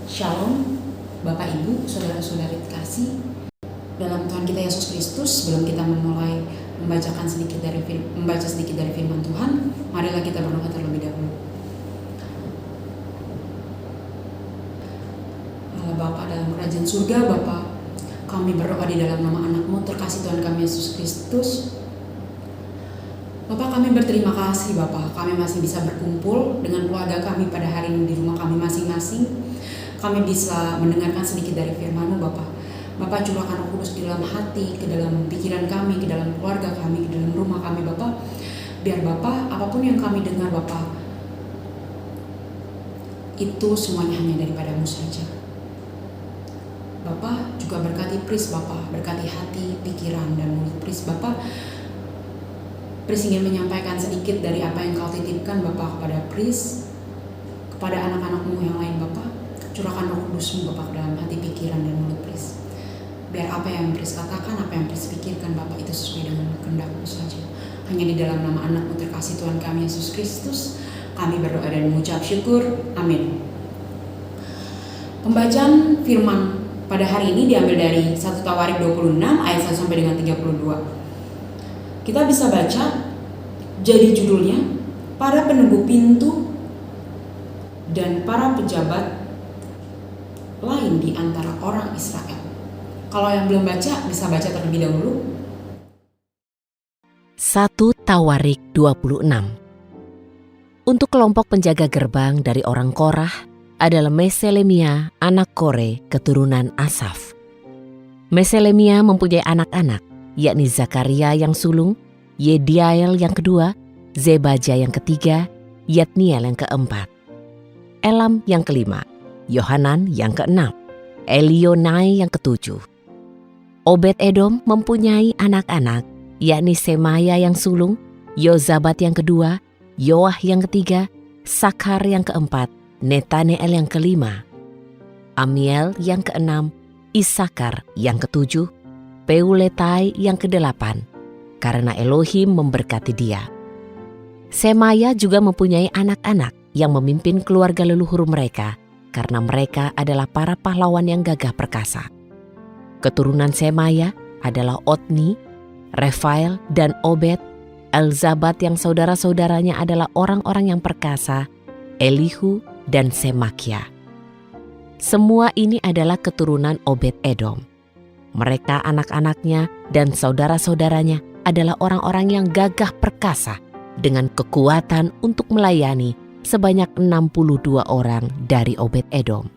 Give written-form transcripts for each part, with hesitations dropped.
Shalom, Bapak Ibu, saudara-saudari terkasih. Dalam Tuhan kita Yesus Kristus, sebelum kita memulai membaca sedikit dari firman Tuhan, marilah kita berdoa terlebih dahulu. Allah Bapa dalam kerajaan surga, Bapa, kami berdoa di dalam nama anak-Mu terkasih Tuhan kami Yesus Kristus. Bapak, kami berterima kasih Bapak, kami masih bisa berkumpul dengan keluarga kami pada hari ini di rumah kami masing-masing. Kami bisa mendengarkan sedikit dari firman-Mu Bapak. Bapak, curahkan Roh Kudus di dalam hati, ke dalam pikiran kami, ke dalam keluarga kami, ke dalam rumah kami Bapak. Biar Bapak, apapun yang kami dengar Bapak, itu semuanya hanya daripada-Mu saja. Bapak juga berkati Pris Bapak, berkati hati, pikiran, dan mulut Pris Bapak. Pris ingin menyampaikan sedikit dari apa yang Kau titipkan Bapak kepada Pris, kepada anak-anak-Mu yang lain Bapak. Curahkan Roh Kudus-Mu Bapak dalam hati, pikiran, dan mulut Pris. Biar apa yang Pris katakan, apa yang Pris pikirkan Bapak itu sesuai dengan kehendak-Mu saja. Hanya di dalam nama anak-Mu terkasih Tuhan kami Yesus Kristus, kami berdoa dan mengucap syukur. Amin. Pembacaan firman pada hari ini diambil dari 1 Tawarik 26 ayat 1 sampai dengan 32. Kita bisa baca, jadi judulnya, para penunggu pintu dan para pejabat lain di antara orang Israel. Kalau yang belum baca, bisa baca terlebih dahulu. 1 Tawarik 26. Untuk kelompok penjaga gerbang dari orang Korah adalah Meselemia, anak Kore, keturunan Asaf. Meselemia mempunyai anak-anak, yakni Zakaria yang sulung, Yediael yang kedua, Zebaja yang ketiga, Yatniel yang keempat, Elam yang kelima, Yohanan yang keenam, Elionai yang ketujuh. Obed-Edom mempunyai anak-anak, yakni Semaya yang sulung, Yozabat yang kedua, Yoah yang ketiga, Sakhar yang keempat, Netaneel yang kelima, Amiel yang keenam, Isakar yang ketujuh, Peuletai yang kedelapan, karena Elohim memberkati dia. Semaya juga mempunyai anak-anak yang memimpin keluarga leluhur mereka, karena mereka adalah para pahlawan yang gagah perkasa. Keturunan Semaya adalah Otni, Refael, dan Obed. Elzabat yang saudara-saudaranya adalah orang-orang yang perkasa, Elihu dan Semakia. Semua ini adalah keturunan Obed-Edom. Mereka anak-anaknya dan saudara-saudaranya adalah orang-orang yang gagah perkasa dengan kekuatan untuk melayani sebanyak 62 orang dari Obed-Edom.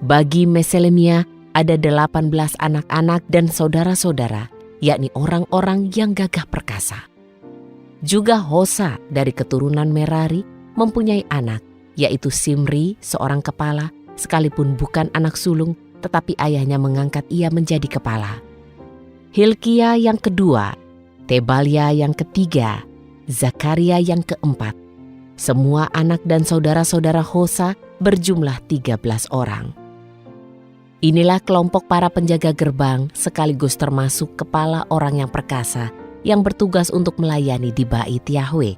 Bagi Meselemia ada 18 anak-anak dan saudara-saudara, yakni orang-orang yang gagah perkasa. Juga Hosa dari keturunan Merari mempunyai anak, yaitu Simri, seorang kepala, sekalipun bukan anak sulung, tetapi ayahnya mengangkat ia menjadi kepala. Hilkia yang kedua, Tebalia yang ketiga, Zakaria yang keempat. Semua anak dan saudara-saudara Hosa berjumlah 13 orang. Inilah kelompok para penjaga gerbang sekaligus termasuk kepala orang yang perkasa yang bertugas untuk melayani di Bait Yahwe,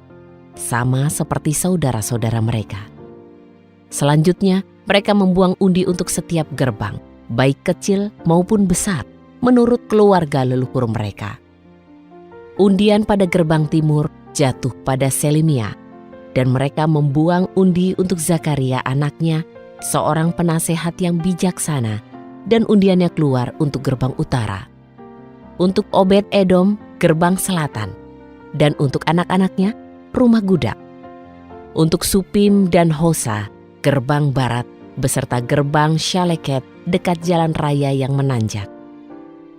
sama seperti saudara-saudara mereka. Selanjutnya, mereka membuang undi untuk setiap gerbang, baik kecil maupun besar, menurut keluarga leluhur mereka. Undian pada gerbang timur jatuh pada Selemia, dan mereka membuang undi untuk Zakaria anaknya, seorang penasehat yang bijaksana, dan undiannya keluar untuk gerbang utara. Untuk Obed-Edom, gerbang selatan, dan untuk anak-anaknya, rumah gudak. Untuk Supim dan Hosa, gerbang barat, beserta gerbang Syaleket dekat jalan raya yang menanjak.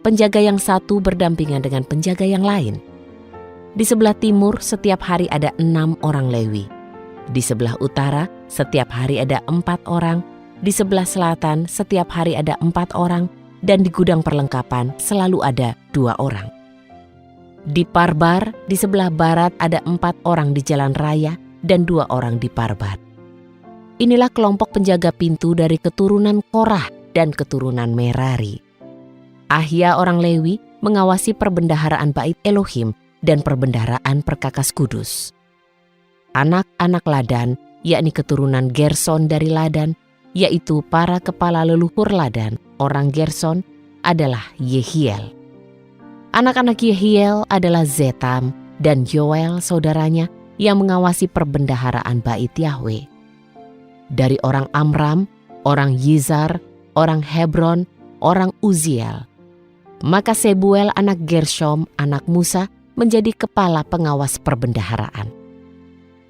Penjaga yang satu berdampingan dengan penjaga yang lain. Di sebelah timur setiap hari ada 6 orang Lewi. Di sebelah utara setiap hari ada 4 orang. Di sebelah selatan setiap hari ada 4 orang. Dan di gudang perlengkapan selalu ada 2 orang. Di Parbar di sebelah barat ada 4 orang di jalan raya dan 2 orang di Parbar. Inilah kelompok penjaga pintu dari keturunan Korah dan keturunan Merari. Ahia orang Lewi mengawasi perbendaharaan Bait Elohim dan perbendaharaan perkakas kudus. Anak-anak Ladan, yakni keturunan Gerson dari Ladan, yaitu para kepala leluhur Ladan, orang Gerson, adalah Yehiel. Anak-anak Yehiel adalah Zetam dan Yoel saudaranya yang mengawasi perbendaharaan Bait Yahwe. Dari orang Amram, orang Yizar, orang Hebron, orang Uziel. Maka Sebuel anak Gershom, anak Musa, menjadi kepala pengawas perbendaharaan.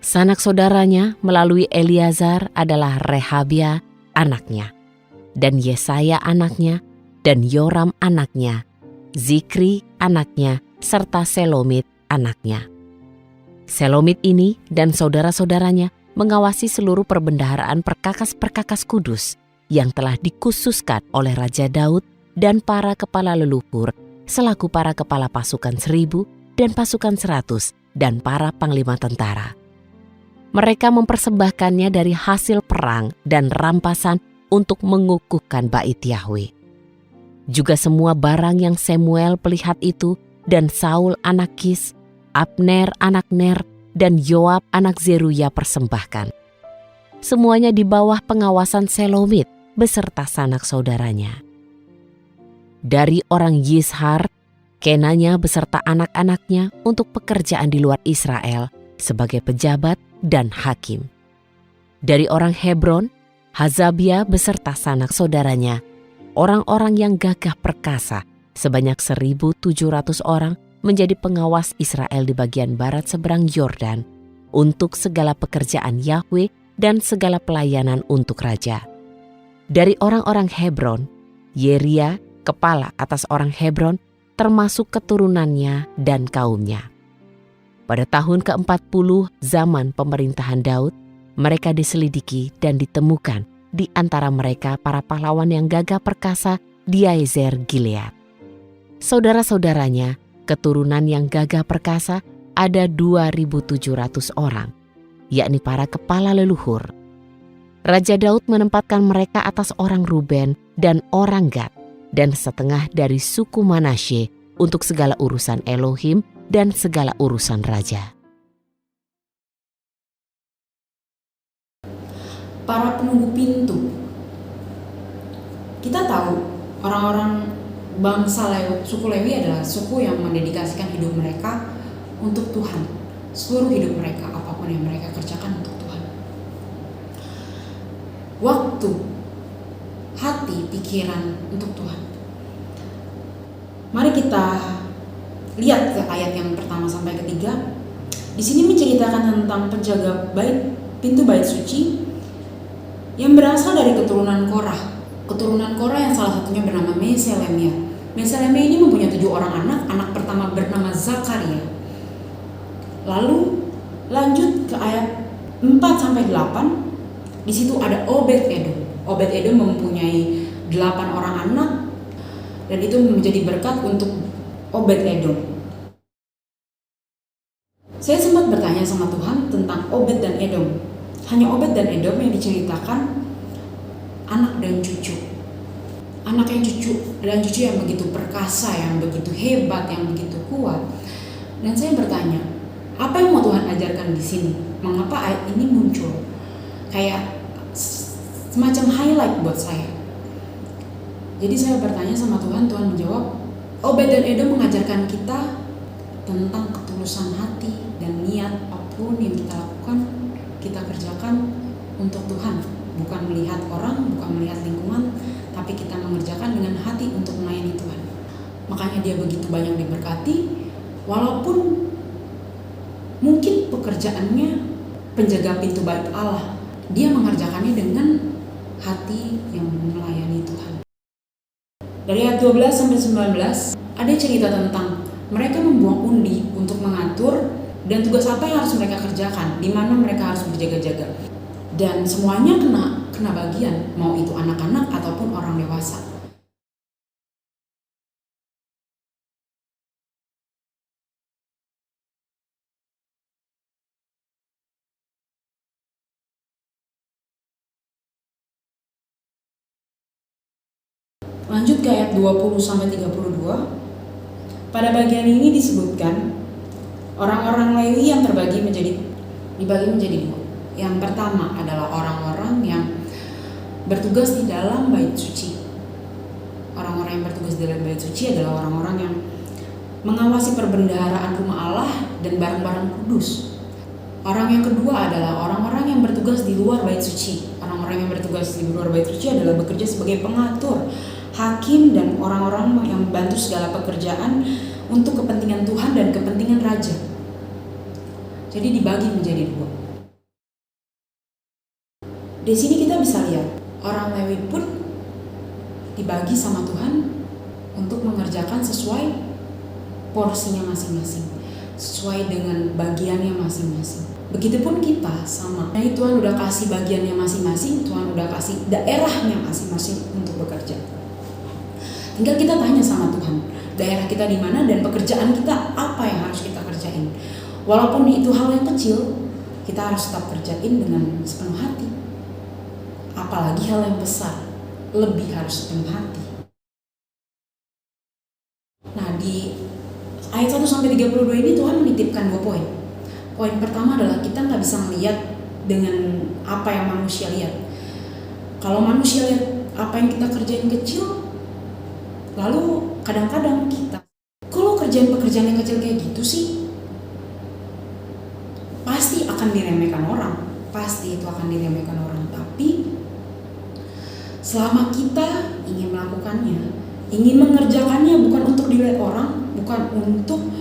Sanak saudaranya melalui Eleazar adalah Rehabia anaknya, dan Yesaya anaknya, dan Yoram anaknya, Zikri anaknya, serta Selomit anaknya. Selomit ini dan saudara-saudaranya mengawasi seluruh perbendaharaan perkakas-perkakas kudus yang telah dikhususkan oleh Raja Daud dan para kepala leluhur selaku para kepala pasukan 1000 dan pasukan 100 dan para panglima tentara. Mereka mempersembahkannya dari hasil perang dan rampasan untuk mengukuhkan Bait Yahwe. Juga semua barang yang Samuel pelihat itu dan Saul anak Kis, Abner anak Ner, dan Yoab anak Zeruya persembahkan. Semuanya di bawah pengawasan Selomit beserta sanak saudaranya. Dari orang Yishar, Kenanya beserta anak-anaknya untuk pekerjaan di luar Israel sebagai pejabat dan hakim. Dari orang Hebron, Hazabia beserta sanak saudaranya, orang-orang yang gagah perkasa sebanyak 1.700 orang menjadi pengawas Israel di bagian barat seberang Yordan untuk segala pekerjaan Yahwe dan segala pelayanan untuk raja. Dari orang-orang Hebron, Yeria, kepala atas orang Hebron, termasuk keturunannya dan kaumnya. Pada tahun ke-40 zaman pemerintahan Daud, mereka diselidiki dan ditemukan di antara mereka para pahlawan yang gagah perkasa di Yazer Gilead. Saudara-saudaranya, keturunan yang gagah perkasa ada 2.700 orang, yakni para kepala leluhur. Raja Daud menempatkan mereka atas orang Ruben dan orang Gad, dan setengah dari suku Manasye untuk segala urusan Elohim dan segala urusan raja. Para penunggu pintu. Kita tahu orang-orang bangsa Lewi, suku Lewi adalah suku yang mendedikasikan hidup mereka untuk Tuhan. Seluruh hidup mereka, apapun yang mereka kerjakan untuk Tuhan. Waktu, hati, pikiran untuk Tuhan. Mari kita lihat ke ayat yang pertama sampai ketiga. Di sini menceritakan tentang penjaga pintu bait suci yang berasal dari keturunan Korah. Keturunan Korah yang salah satunya bernama Meselemia. Meselemia ini mempunyai 7 orang anak. Anak pertama bernama Zakaria. Lalu lanjut ke ayat 4 sampai 8. Di situ ada Obed-Edom. Obed-Edom mempunyai 8 orang anak, dan itu menjadi berkat untuk Obed-Edom. Saya sempat bertanya sama Tuhan tentang Obed dan Edom. Hanya Obed dan Edom yang diceritakan anak dan cucu. Anak yang cucu dan cucu yang begitu perkasa, yang begitu hebat, yang begitu kuat. Dan saya bertanya, apa yang mau Tuhan ajarkan di sini? Mengapa ayat ini muncul? Kayak semacam highlight buat saya. Jadi saya bertanya sama Tuhan, Tuhan menjawab, Obed dan Edom mengajarkan kita tentang ketulusan hati dan niat apapun yang kita lakukan, kita kerjakan untuk Tuhan. Bukan melihat orang, bukan melihat lingkungan, tapi kita mengerjakan dengan hati untuk melayani Tuhan. Makanya dia begitu banyak diberkati, walaupun mungkin pekerjaannya penjaga pintu bait Allah, dia mengerjakannya dengan hati yang melayani Tuhan. Dari ayat 12 sampai 19 ada cerita tentang mereka membuang undi untuk mengatur dan tugas apa yang harus mereka kerjakan, di mana mereka harus berjaga-jaga. Dan semuanya kena bagian, mau itu anak-anak ataupun orang dewasa. Lanjut ke ayat 20 sampai 32. Pada bagian ini disebutkan orang-orang Lewi yang dibagi menjadi 2. Yang pertama adalah orang-orang yang bertugas di dalam bait suci. Orang-orang yang bertugas di dalam bait suci adalah orang-orang yang mengawasi perbendaharaan rumah Allah dan barang-barang kudus. Orang yang kedua adalah orang-orang yang bertugas di luar bait suci. Orang-orang yang bertugas di luar bait suci adalah bekerja sebagai pengatur, hakim, dan orang-orang yang membantu segala pekerjaan untuk kepentingan Tuhan dan kepentingan raja. Jadi dibagi menjadi dua. Di sini kita bisa lihat orang Lewi pun dibagi sama Tuhan untuk mengerjakan sesuai porsinya masing-masing, sesuai dengan bagiannya masing-masing. Begitupun kita sama. Nah, Tuhan udah kasih bagiannya masing-masing, Tuhan udah kasih daerahnya masing-masing untuk bekerja. Tinggal kita tanya sama Tuhan, daerah kita di mana dan pekerjaan kita apa yang harus kita kerjain. Walaupun itu hal yang kecil, kita harus tetap kerjain dengan sepenuh hati. Apalagi hal yang besar, lebih harus sepenuh hati. Nah, di ayat 1-32 ini Tuhan menitipkan 2 poin. Poin pertama adalah kita nggak bisa melihat dengan apa yang manusia lihat. Kalau manusia lihat apa yang kita kerjain kecil, lalu kadang-kadang kita, kalau kerjain pekerjaan yang kecil kayak gitu sih, pasti akan diremehkan orang. Pasti itu akan diremehkan orang. Tapi selama kita ingin melakukannya, ingin mengerjakannya bukan untuk dilihat orang, bukan untuk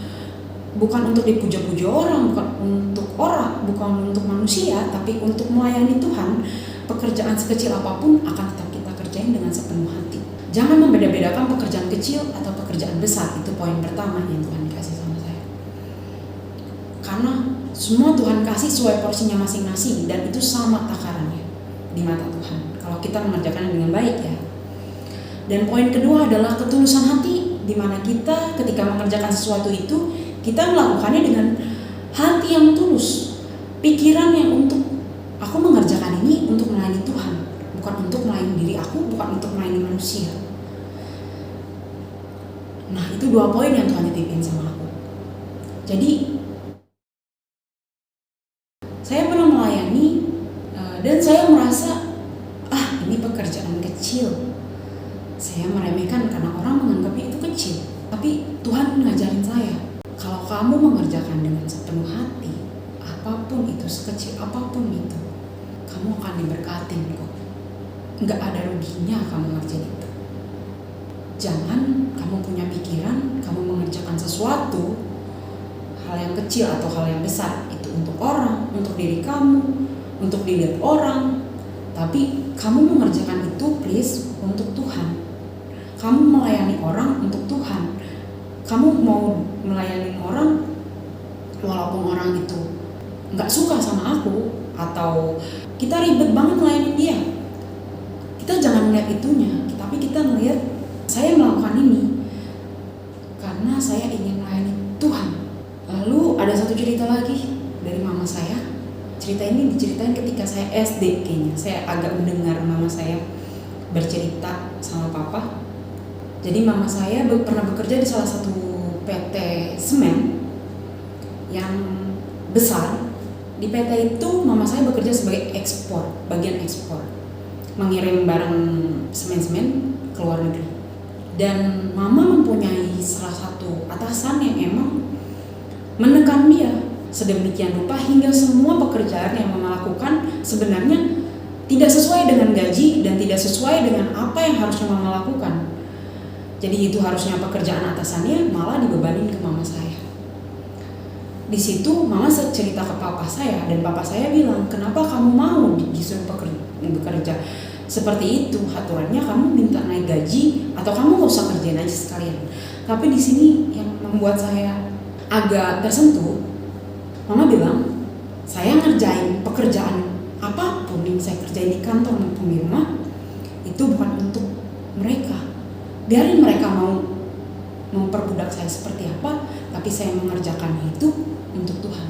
dipuja-puja orang, bukan untuk manusia, tapi untuk melayani Tuhan, pekerjaan sekecil apapun akan tetap kita kerjain dengan sepenuh hati. Jangan membeda-bedakan pekerjaan kecil atau pekerjaan besar. Itu poin pertama yang Tuhan kasih sama saya. Karena semua Tuhan kasih sesuai porsinya masing-masing dan itu sama takarannya di mata Tuhan. Kalau kita mengerjakannya dengan baik ya. Dan poin kedua adalah ketulusan hati, di mana kita ketika mengerjakan sesuatu itu kita melakukannya dengan hati yang tulus, pikiran yang untuk aku mengerjakan ini untuk melayani Tuhan, bukan untuk melayani diri aku, bukan untuk melayani manusia. Nah, itu 2 poin yang Tuhan titipin sama aku. Jadi saya pernah melayani dan saya merasa ini pekerjaan kecil. Saya meremehkan karena orang menganggapnya itu kecil. Tapi Tuhan ngajarin saya, kalau kamu mengerjakan dengan sepenuh hati, apapun itu, sekecil apapun itu, kamu akan diberkatin kok. Nggak ada ruginya kamu ngerjain itu. Jangan kamu punya pikiran, kamu mengerjakan sesuatu, hal yang kecil atau hal yang besar, itu untuk orang, untuk diri kamu, untuk dilihat orang. Tapi kamu mengerjakan itu please untuk Tuhan. Kamu melayani orang untuk Tuhan. Kamu mau melayani orang walaupun orang itu nggak suka sama aku atau kita ribet banget melayani dia. Kita jangan melihat itunya, tapi kita melihat saya melakukan ini karena saya ingin melayani Tuhan. Lalu ada satu cerita lagi dari mama saya. Cerita ini diceritain ketika saya SD kayaknya. Saya agak mendengar mama saya bercerita sama papa. Jadi mama saya pernah bekerja di salah satu PT semen yang besar. Di PT itu mama saya bekerja sebagai ekspor, bagian ekspor, mengirim barang semen-semen ke luar negeri. Dan mama mempunyai salah satu atasan yang emang menekan dia sedemikian rupa hingga semua pekerjaan yang mama lakukan sebenarnya tidak sesuai dengan gaji dan tidak sesuai dengan apa yang harusnya mama lakukan. Jadi itu harusnya pekerjaan atasannya malah dibebanin ke mama saya. Di situ mama cerita ke papa saya dan papa saya bilang, kenapa kamu mau disuruh bekerja seperti itu? Aturannya kamu minta naik gaji atau kamu gak usah kerjain aja sekalian. Tapi di sini yang membuat saya agak tersentuh, mama bilang, saya ngerjain pekerjaan apapun yang saya kerjain di kantor maupun di rumah itu bukan untuk mereka. Biarin mereka mau memperbudak saya seperti apa, tapi saya mengerjakannya itu untuk Tuhan.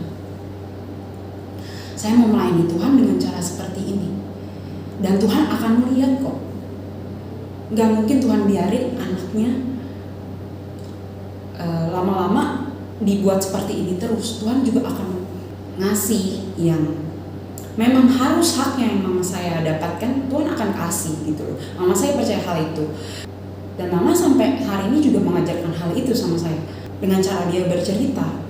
Saya mau melayani Tuhan dengan cara seperti ini. Dan Tuhan akan melihat kok. Gak mungkin Tuhan biarin anaknya lama-lama dibuat seperti ini terus. Tuhan juga akan ngasih yang memang harus haknya yang mama saya dapatkan, Tuhan akan kasih gitu loh. Mama saya percaya hal itu. Dan mama sampai hari ini juga mengajarkan hal itu sama saya. Dengan cara dia bercerita,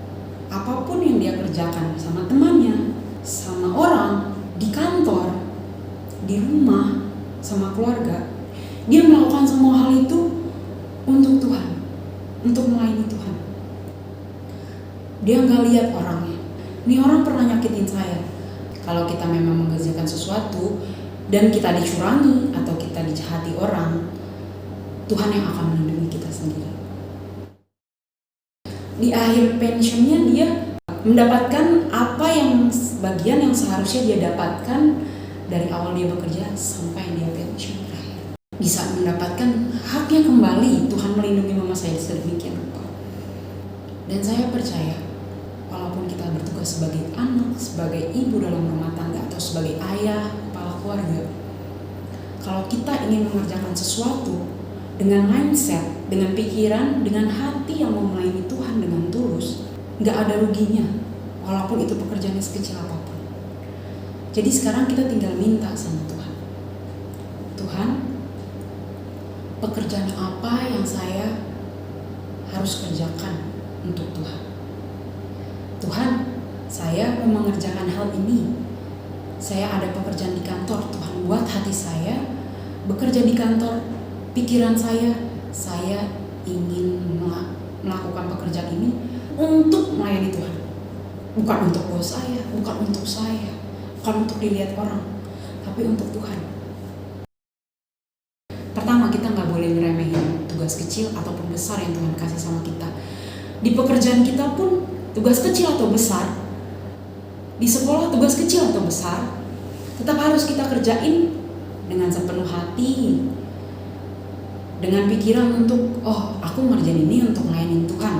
apapun yang dia kerjakan sama temannya, sama orang, di kantor, di rumah, sama keluarga, dia melakukan semua hal itu untuk Tuhan, untuk melayani Tuhan. Dia nggak lihat orangnya. Ini orang pernah nyakitin saya. Kalau kita memang mengerjakan sesuatu dan kita dicurangi atau kita dijahati orang, Tuhan yang akan melindungi kita sendiri. Di akhir pensiunnya dia mendapatkan apa yang bagian yang seharusnya dia dapatkan dari awal dia bekerja sampai dia pensiun terakhir. Bisa mendapatkan haknya kembali. Tuhan melindungi mama saya sedemikian rupa. Dan saya percaya, walaupun kita bertugas sebagai anak, sebagai ibu dalam rumah tangga, atau sebagai ayah, kepala keluarga, kalau kita ingin mengerjakan sesuatu dengan mindset, dengan pikiran, dengan hati yang mau melayani Tuhan dengan tulus, nggak ada ruginya, walaupun itu pekerjaannya sekecil apapun. Jadi sekarang kita tinggal minta sama Tuhan. Tuhan, pekerjaan apa yang saya harus kerjakan untuk Tuhan? Tuhan, saya mau mengerjakan hal ini. Saya ada pekerjaan di kantor, Tuhan buat hati saya bekerja di kantor. Pikiran saya ingin melakukan pekerjaan ini untuk melayani Tuhan. Bukan untuk bos saya, bukan untuk saya, bukan untuk dilihat orang, tapi untuk Tuhan. Pertama, kita nggak boleh ngeremehin tugas kecil ataupun besar yang Tuhan kasih sama kita. Di pekerjaan kita pun, tugas kecil atau besar, di sekolah tugas kecil atau besar, tetap harus kita kerjain dengan sepenuh hati, dengan pikiran untuk, oh aku ngerjain ini untuk melayani Tuhan,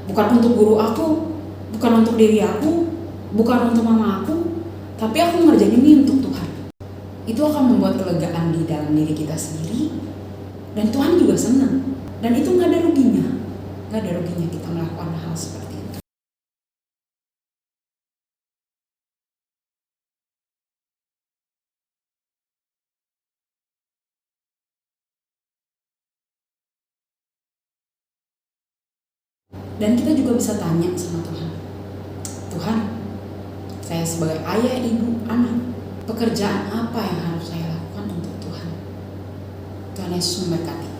bukan untuk guru aku, bukan untuk diri aku, bukan untuk mama aku, tapi aku ngerjain ini untuk Tuhan. Itu akan membuat kelegaan di dalam diri kita sendiri, dan Tuhan juga senang. Dan itu nggak ada ruginya, nggak ada ruginya kita melakukan hal seperti itu. Dan kita juga bisa tanya sama Tuhan, Tuhan, saya sebagai ayah, ibu, anak, pekerjaan apa yang harus saya lakukan untuk Tuhan? Tuhan Yesus memberkati.